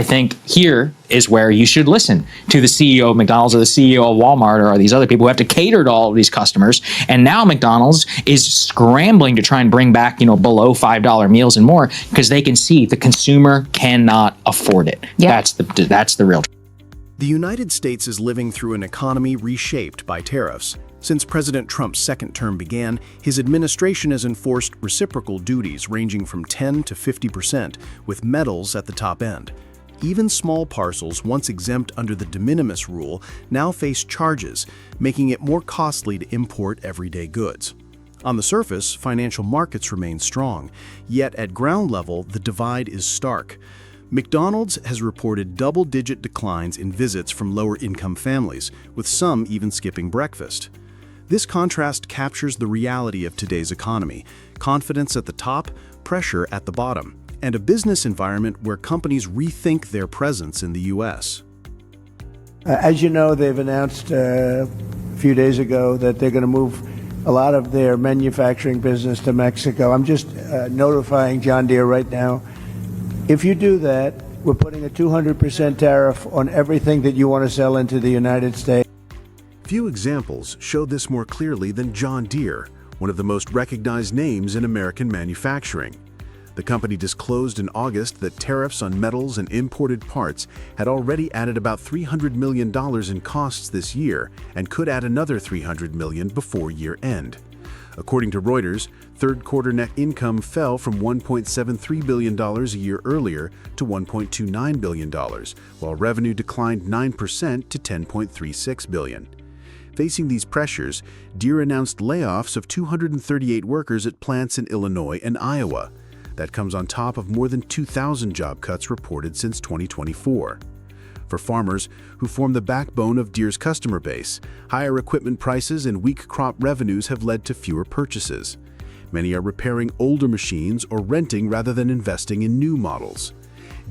I think here is where you should listen to the CEO of McDonald's or the CEO of Walmart or these other people who have to cater to all of these customers. And now McDonald's is scrambling to try and bring back, below $5 meals and more because they can see the consumer cannot afford it. Yeah. That's the real. The United States is living through an economy reshaped by tariffs. Since President Trump's second term began, his administration has enforced reciprocal duties ranging from 10 to 50%, with metals at the top end. Even small parcels once exempt under the de minimis rule now face charges, making it more costly to import everyday goods. On the surface, financial markets remain strong, yet at ground level, the divide is stark. McDonald's has reported double-digit declines in visits from lower-income families, with some even skipping breakfast. This contrast captures the reality of today's economy: confidence at the top, pressure at the bottom, and a business environment where companies rethink their presence in the U.S. As you know, they've announced a few days ago that they're going to move a lot of their manufacturing business to Mexico. I'm just notifying John Deere right now. If you do that, we're putting a 200% tariff on everything that you want to sell into the United States. Few examples show this more clearly than John Deere, one of the most recognized names in American manufacturing. The company disclosed in August that tariffs on metals and imported parts had already added about $300 million in costs this year and could add another $300 million before year end. According to Reuters, third-quarter net income fell from $1.73 billion a year earlier to $1.29 billion, while revenue declined 9% to $10.36 billion. Facing these pressures, Deere announced layoffs of 238 workers at plants in Illinois and Iowa. That comes on top of more than 2,000 job cuts reported since 2024. For farmers, who form the backbone of Deere's customer base, higher equipment prices and weak crop revenues have led to fewer purchases. Many are repairing older machines or renting rather than investing in new models.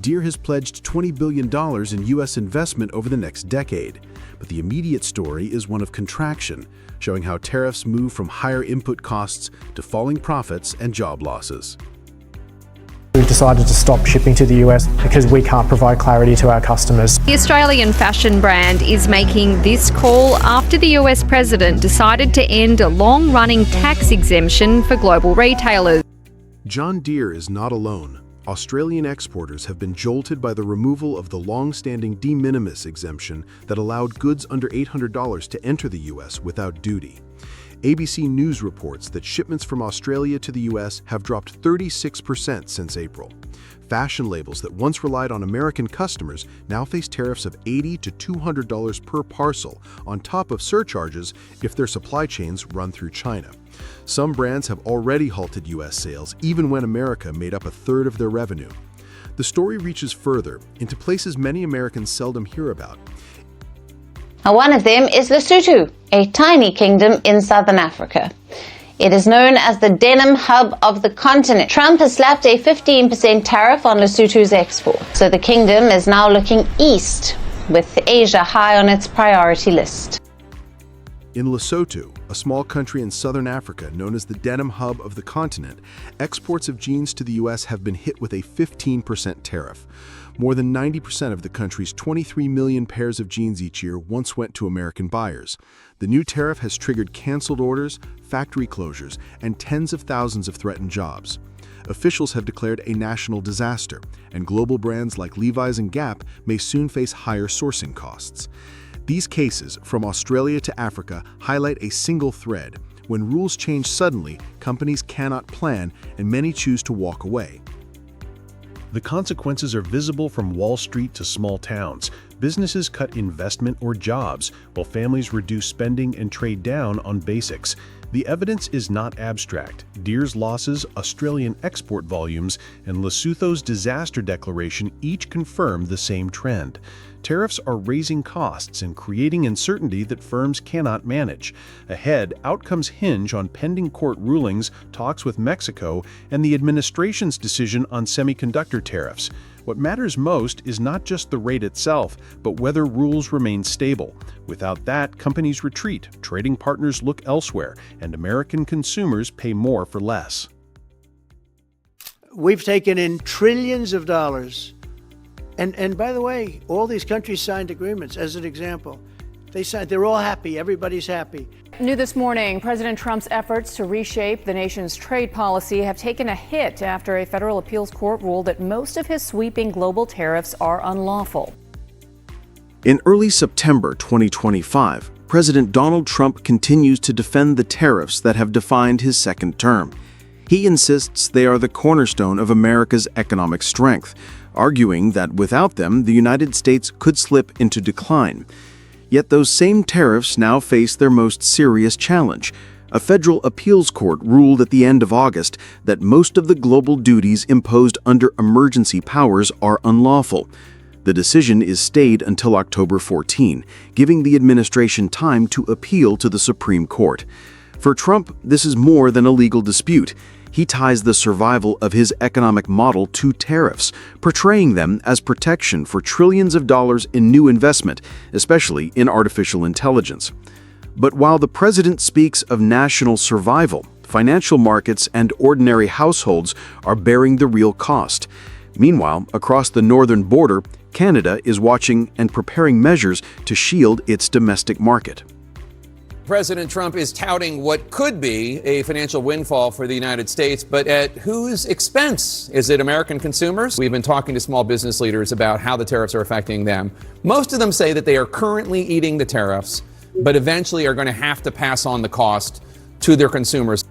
Deere has pledged $20 billion in U.S. investment over the next decade, but the immediate story is one of contraction, showing how tariffs move from higher input costs to falling profits and job losses. We've decided to stop shipping to the US because we can't provide clarity to our customers. The Australian fashion brand is making this call after the US president decided to end a long-running tax exemption for global retailers. John Deere is not alone. Australian exporters have been jolted by the removal of the long-standing de minimis exemption that allowed goods under $800 to enter the US without duty. ABC News reports that shipments from Australia to the US have dropped 36% since April. Fashion labels that once relied on American customers now face tariffs of $80 to $200 per parcel, on top of surcharges if their supply chains run through China. Some brands have already halted US sales, even when America made up a third of their revenue. The story reaches further, into places many Americans seldom hear about. Now, one of them is Lesotho, a tiny kingdom in southern Africa. It is known as the denim hub of the continent. Trump has slapped a 15% tariff on Lesotho's export. So the kingdom is now looking east, with Asia high on its priority list. In Lesotho, a small country in southern Africa known as the denim hub of the continent, exports of jeans to the U.S. have been hit with a 15% tariff. More than 90% of the country's 23 million pairs of jeans each year once went to American buyers. The new tariff has triggered canceled orders, factory closures, and tens of thousands of threatened jobs. Officials have declared a national disaster, and global brands like Levi's and Gap may soon face higher sourcing costs. These cases, from Australia to Africa, highlight a single thread. When rules change suddenly, companies cannot plan, and many choose to walk away. The consequences are visible from Wall Street to small towns. Businesses cut investment or jobs, while families reduce spending and trade down on basics. The evidence is not abstract. Deere's losses, Australian export volumes, and Lesotho's disaster declaration each confirm the same trend. Tariffs are raising costs and creating uncertainty that firms cannot manage. Ahead, outcomes hinge on pending court rulings, talks with Mexico, and the administration's decision on semiconductor tariffs. What matters most is not just the rate itself, but whether rules remain stable. Without that, companies retreat, trading partners look elsewhere, and American consumers pay more for less. We've taken in trillions of dollars And by the way, all these countries signed agreements, as an example. They're all happy. Everybody's happy. New this morning, President Trump's efforts to reshape the nation's trade policy have taken a hit after a federal appeals court ruled that most of his sweeping global tariffs are unlawful. In early September 2025, President Donald Trump continues to defend the tariffs that have defined his second term. He insists they are the cornerstone of America's economic strength, arguing that without them, the United States could slip into decline. Yet those same tariffs now face their most serious challenge. A federal appeals court ruled at the end of August that most of the global duties imposed under emergency powers are unlawful. The decision is stayed until October 14, giving the administration time to appeal to the Supreme Court. For Trump, this is more than a legal dispute. He ties the survival of his economic model to tariffs, portraying them as protection for trillions of dollars in new investment, especially in artificial intelligence. But while the president speaks of national survival, financial markets and ordinary households are bearing the real cost. Meanwhile, across the northern border, Canada is watching and preparing measures to shield its domestic market. President Trump is touting what could be a financial windfall for the United States, but at whose expense? Is it American consumers? We've been talking to small business leaders about how the tariffs are affecting them. Most of them say that they are currently eating the tariffs, but eventually are going to have to pass on the cost to their consumers.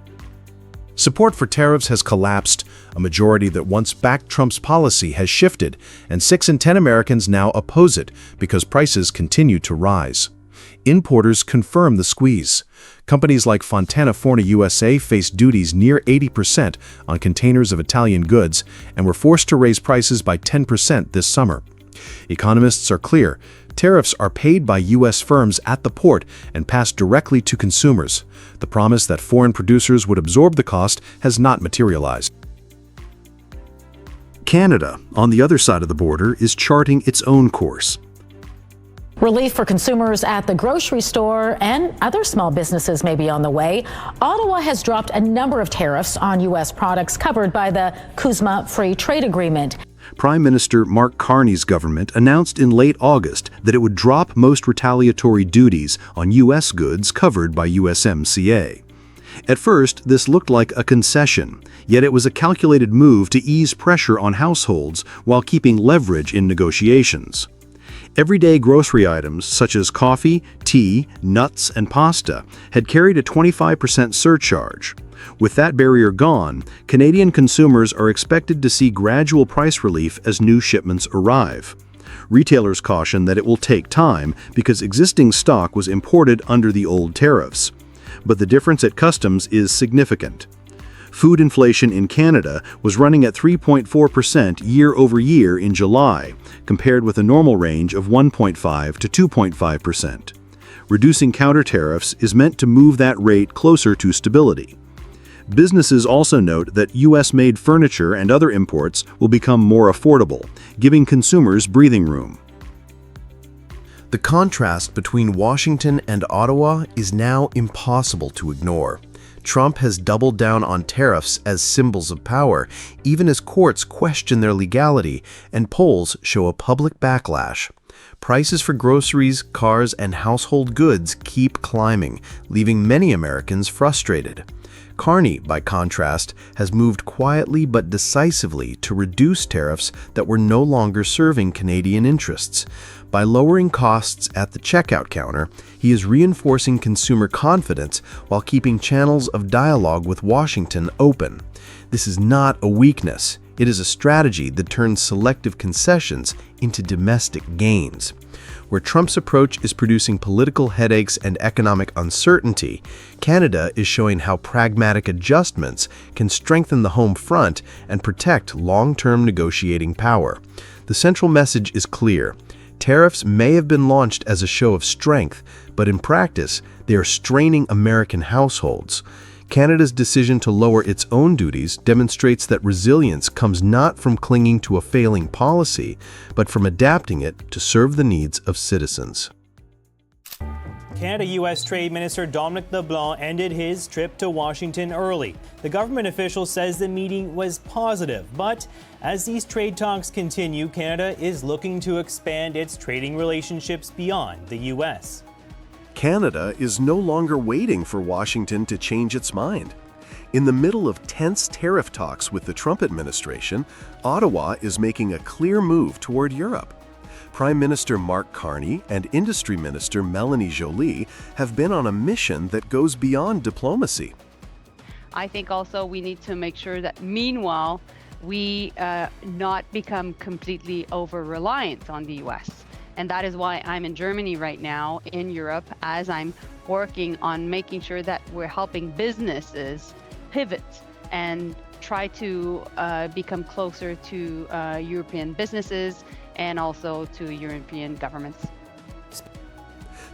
Support for tariffs has collapsed. A majority that once backed Trump's policy has shifted, and 6 in 10 Americans now oppose it because prices continue to rise. Importers confirm the squeeze. Companies like Fontana Forna USA face duties near 80% on containers of Italian goods and were forced to raise prices by 10% this summer. Economists are clear. Tariffs are paid by U.S. firms at the port and passed directly to consumers. The promise that foreign producers would absorb the cost has not materialized. Canada, on the other side of the border, is charting its own course. Relief for consumers at the grocery store and other small businesses may be on the way. Ottawa has dropped a number of tariffs on U.S. products covered by the CUSMA Free Trade Agreement. Prime Minister Mark Carney's government announced in late August that it would drop most retaliatory duties on U.S. goods covered by USMCA. At first, this looked like a concession, yet it was a calculated move to ease pressure on households while keeping leverage in negotiations. Everyday grocery items such as coffee, tea, nuts, and pasta had carried a 25% surcharge. With that barrier gone, Canadian consumers are expected to see gradual price relief as new shipments arrive. Retailers caution that it will take time because existing stock was imported under the old tariffs. But the difference at customs is significant. Food inflation in Canada was running at 3.4% year-over-year in July, compared with a normal range of 1.5 to 2.5%. Reducing counter tariffs is meant to move that rate closer to stability. Businesses also note that U.S.-made furniture and other imports will become more affordable, giving consumers breathing room. The contrast between Washington and Ottawa is now impossible to ignore. Trump has doubled down on tariffs as symbols of power, even as courts question their legality and polls show a public backlash. Prices for groceries, cars, and household goods keep climbing, leaving many Americans frustrated. Carney, by contrast, has moved quietly but decisively to reduce tariffs that were no longer serving Canadian interests. By lowering costs at the checkout counter, he is reinforcing consumer confidence while keeping channels of dialogue with Washington open. This is not a weakness. It is a strategy that turns selective concessions into domestic gains. Where Trump's approach is producing political headaches and economic uncertainty, Canada is showing how pragmatic adjustments can strengthen the home front and protect long-term negotiating power. The central message is clear. Tariffs may have been launched as a show of strength, but in practice, they are straining American households. Canada's decision to lower its own duties demonstrates that resilience comes not from clinging to a failing policy, but from adapting it to serve the needs of citizens. Canada-U.S. Trade Minister Dominic LeBlanc ended his trip to Washington early. The government official says the meeting was positive, but as these trade talks continue, Canada is looking to expand its trading relationships beyond the U.S. Canada is no longer waiting for Washington to change its mind. In the middle of tense tariff talks with the Trump administration, Ottawa is making a clear move toward Europe. Prime Minister Mark Carney and Industry Minister Melanie Joly have been on a mission that goes beyond diplomacy. I think also we need to make sure that meanwhile we not become completely over-reliant on the U.S. And that is why I'm in Germany right now, in Europe, as I'm working on making sure that we're helping businesses pivot and try to become closer to European businesses and also to European governments.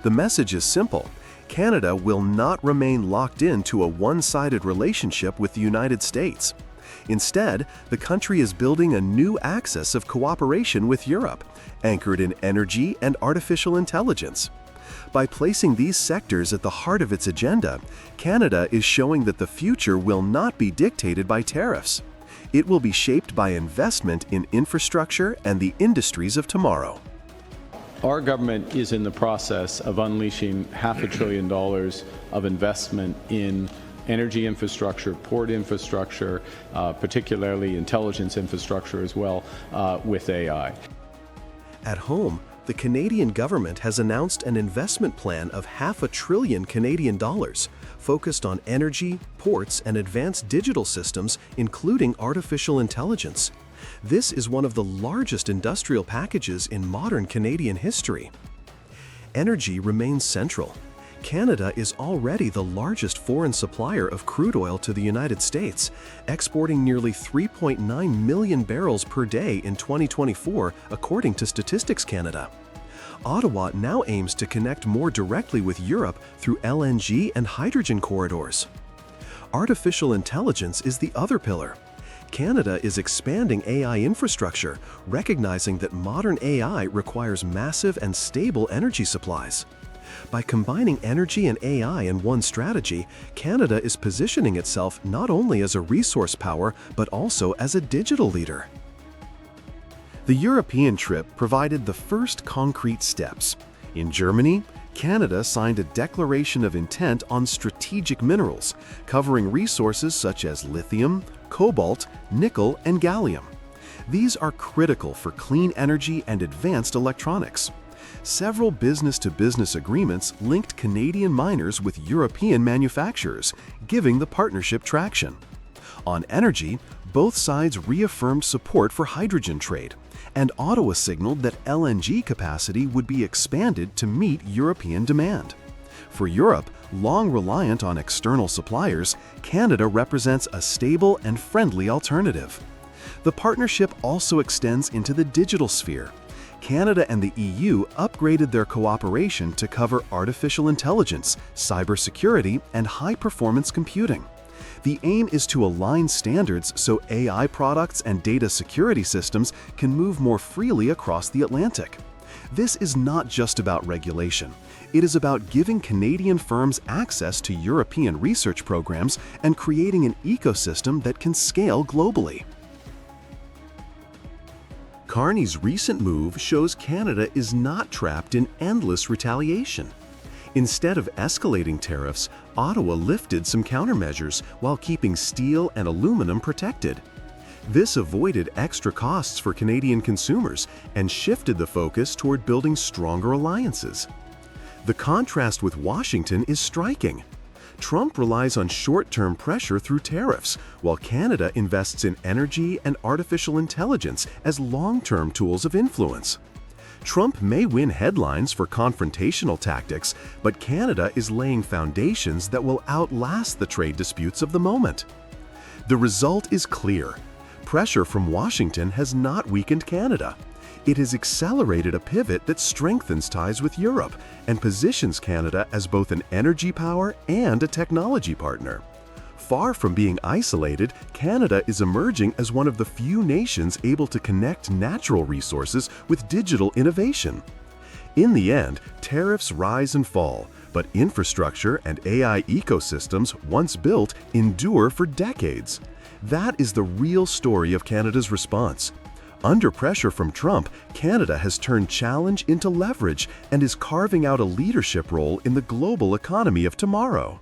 The message is simple. Canada will not remain locked into a one-sided relationship with the United States. Instead, the country is building a new axis of cooperation with Europe, anchored in energy and artificial intelligence. By placing these sectors at the heart of its agenda, Canada is showing that the future will not be dictated by tariffs. It will be shaped by investment in infrastructure and the industries of tomorrow. Our government is in the process of unleashing $500 billion of investment in energy infrastructure, port infrastructure, particularly intelligence infrastructure as well, with AI. At home, the Canadian government has announced an investment plan of $500 billion Canadian dollars, focused on energy, ports, and advanced digital systems, including artificial intelligence. This is one of the largest industrial packages in modern Canadian history. Energy remains central. Canada is already the largest foreign supplier of crude oil to the United States, exporting nearly 3.9 million barrels per day in 2024, according to Statistics Canada. Ottawa now aims to connect more directly with Europe through LNG and hydrogen corridors. Artificial intelligence is the other pillar. Canada is expanding AI infrastructure, recognizing that modern AI requires massive and stable energy supplies. By combining energy and AI in one strategy, Canada is positioning itself not only as a resource power, but also as a digital leader. The European trip provided the first concrete steps. In Germany, Canada signed a declaration of intent on strategic minerals, covering resources such as lithium, cobalt, nickel, and gallium. These are critical for clean energy and advanced electronics. Several business-to-business agreements linked Canadian miners with European manufacturers, giving the partnership traction. On energy, both sides reaffirmed support for hydrogen trade, and Ottawa signaled that LNG capacity would be expanded to meet European demand. For Europe, long reliant on external suppliers, Canada represents a stable and friendly alternative. The partnership also extends into the digital sphere. Canada and the EU upgraded their cooperation to cover artificial intelligence, cybersecurity, and high-performance computing. The aim is to align standards so AI products and data security systems can move more freely across the Atlantic. This is not just about regulation. It is about giving Canadian firms access to European research programs and creating an ecosystem that can scale globally. Carney's recent move shows Canada is not trapped in endless retaliation. Instead of escalating tariffs, Ottawa lifted some countermeasures while keeping steel and aluminum protected. This avoided extra costs for Canadian consumers and shifted the focus toward building stronger alliances. The contrast with Washington is striking. Trump relies on short-term pressure through tariffs, while Canada invests in energy and artificial intelligence as long-term tools of influence. Trump may win headlines for confrontational tactics, but Canada is laying foundations that will outlast the trade disputes of the moment. The result is clear. Pressure from Washington has not weakened Canada. It has accelerated a pivot that strengthens ties with Europe and positions Canada as both an energy power and a technology partner. Far from being isolated, Canada is emerging as one of the few nations able to connect natural resources with digital innovation. In the end, tariffs rise and fall, But infrastructure and AI ecosystems, once built, endure for decades. That is the real story of Canada's response. Under pressure from Trump, Canada has turned challenge into leverage and is carving out a leadership role in the global economy of tomorrow.